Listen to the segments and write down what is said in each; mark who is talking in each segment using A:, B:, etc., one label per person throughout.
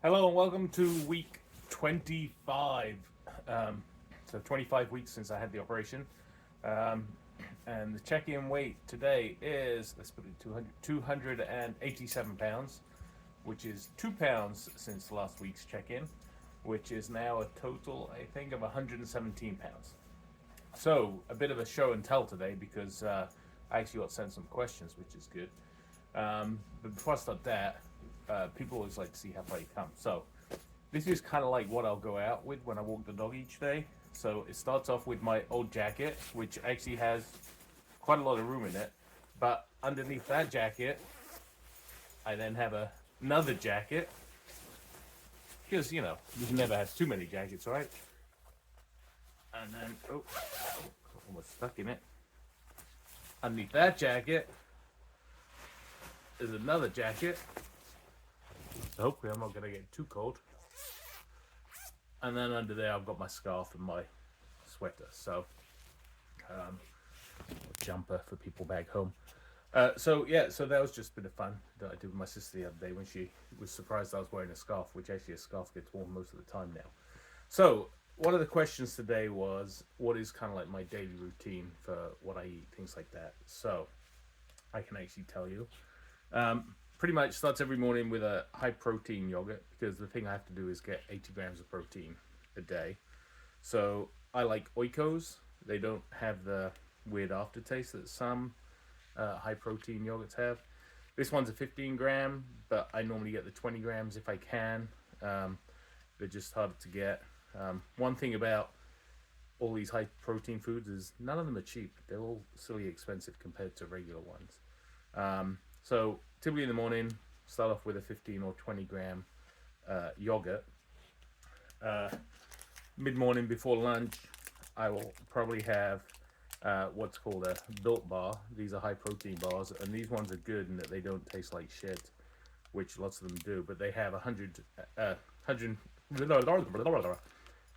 A: Hello and welcome to week 25. So 25 weeks since I had the operation. Um, and the check-in weight today is, let's put it 287 pounds, which is 2 pounds since last week's check-in, which is now a total, I think, of 117 pounds. So a bit of a show and tell today because I actually got sent some questions, which is good. But before I start that, people always like to see how far you come. So this is kind of like what I'll go out with when I walk the dog each day. So it starts off with my old jacket, which actually has quite a lot of room in it. But underneath that jacket, I then have another jacket because you can never have too many jackets, right? And then almost stuck in it. Underneath that jacket is another jacket. So hopefully I'm not going to get too cold. And then under there I've got my scarf and my sweater. So jumper for people back home. So that was just a bit of fun that I did with my sister the other day when she was surprised I was wearing a scarf, which actually a scarf gets worn most of the time now. So one of the questions today was what is kind of like my daily routine for what I eat, things like that. So I can actually tell you. Pretty much starts every morning with a high protein yogurt because the thing I have to do is get 80 grams of protein a day. So I like Oikos. They don't have the weird aftertaste that some high protein yogurts have. This one's a 15 gram, but I normally get the 20 grams if I can. They're just harder to get. One thing about all these high protein foods is none of them are cheap. They're all silly expensive compared to regular ones. So typically in the morning, start off with a 15 or 20 gram yogurt. Mid-morning before lunch, I will probably have what's called a Built bar. These are high protein bars, and these ones are good in that they don't taste like shit, which lots of them do, but they have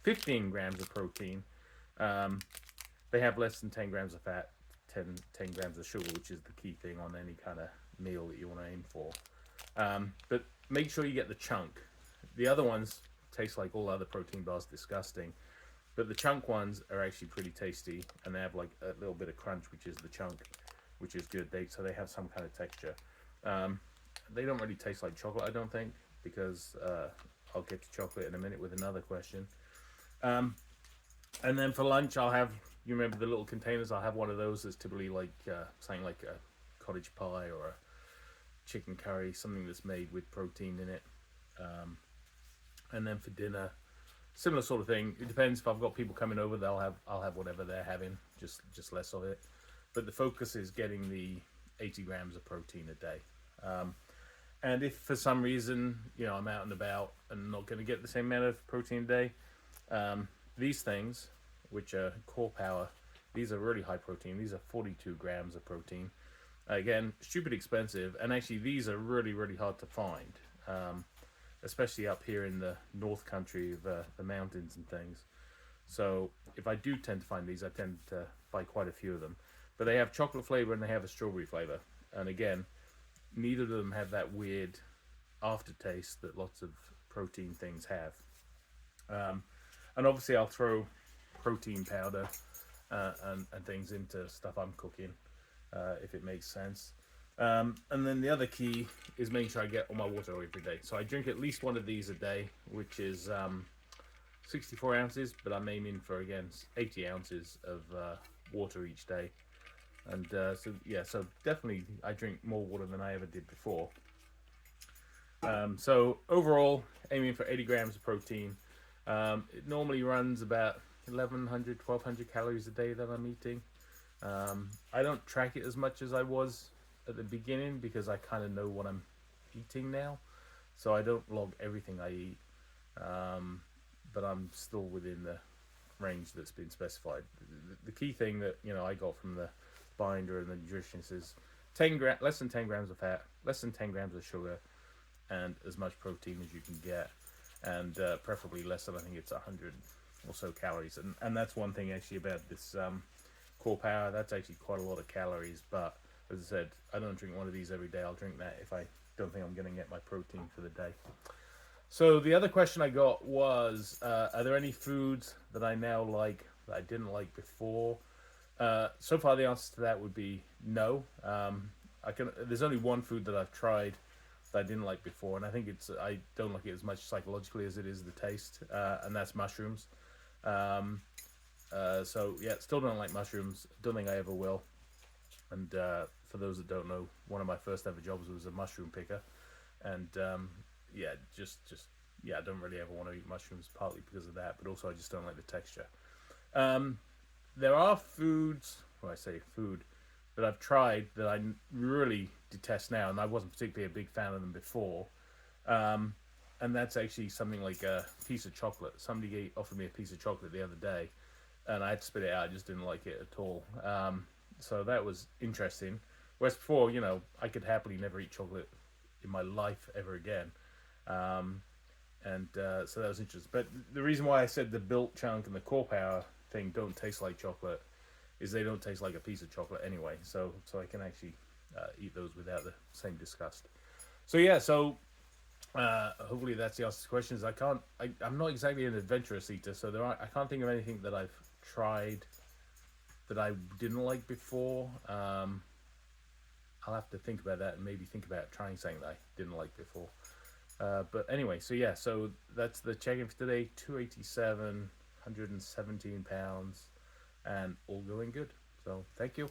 A: 15 grams of protein. They have less than 10 grams of fat, 10 grams of sugar, which is the key thing on any kind of meal that you want to aim for. But make sure you get the chunk. The other ones taste like all other protein bars, disgusting. But the chunk ones are actually pretty tasty, and they have like a little bit of crunch, which is the chunk, which is good. So they have some kind of texture. They don't really taste like chocolate, I don't think, because I'll get to chocolate in a minute with another question. And then for lunch, I'll have, you remember the little containers? I'll have one of those that's typically like something like a cottage pie or a chicken curry, something that's made with protein in it. And then for dinner, similar sort of thing. It depends if I've got people coming over, I'll have whatever they're having, just less of it. But the focus is getting the 80 grams of protein a day. And if for some reason I'm out and about and not going to get the same amount of protein a day, these things, which are Core Power, these are really high protein. These are 42 grams of protein. Again, stupid expensive, and actually these are really, really hard to find, especially up here in the North Country, the mountains and things. So if I do tend to find these, I tend to buy quite a few of them. But they have chocolate flavor and they have a strawberry flavor. And again, neither of them have that weird aftertaste that lots of protein things have. And obviously I'll throw protein powder and things into stuff I'm cooking if it makes sense. And then the other key is making sure I get all my water every day. So I drink at least one of these a day, which is 64 ounces, but I'm aiming for, again, 80 ounces of water each day. And so definitely I drink more water than I ever did before. So overall, aiming for 80 grams of protein. It normally runs about 1,100, 1,200 calories a day that I'm eating. I don't track it as much as I was at the beginning because I kind of know what I'm eating now. So I don't log everything I eat. But I'm still within the range that's been specified. The key thing that I got from the binder and the nutritionist is less than 10 grams of fat, less than 10 grams of sugar, and as much protein as you can get, and preferably less than, I think it's 100 or so calories. And that's one thing actually about this Core Power. That's actually quite a lot of calories, but as I said, I don't drink one of these every day. I'll drink that if I don't think I'm going to get my protein for the day. So the other question I got was, are there any foods that I now like that I didn't like before? So far, the answer to that would be no. I can. There's only one food that I've tried that I didn't like before, and I think I don't like it as much psychologically as it is the taste, and that's mushrooms. Um, so yeah, still don't like mushrooms. Don't think I ever will. And for those that don't know, one of my first ever jobs was a mushroom picker, and yeah, just yeah, I don't really ever want to eat mushrooms, partly because of that, but also I just don't like the texture. Um, there are foods, well, I say food, that I've tried that I really detest now, and I wasn't particularly a big fan of them before. Um, and that's actually something like a piece of chocolate. Somebody offered me a piece of chocolate the other day, and I had to spit it out. I just didn't like it at all. So that was interesting. Whereas before, I could happily never eat chocolate in my life ever again. Um, and so that was interesting. But the reason why I said the built chunk and the core power thing don't taste like chocolate is they don't taste like a piece of chocolate anyway. So I can actually eat those without the same disgust. So yeah, hopefully that's the answer to questions. I'm not exactly an adventurous eater, so I can't think of anything that I've tried that I didn't like before. I'll have to think about that and maybe think about trying something that I didn't like before. But anyway, so yeah, so that's the check-in for today. 287, 117 pounds, and all going good. So thank you.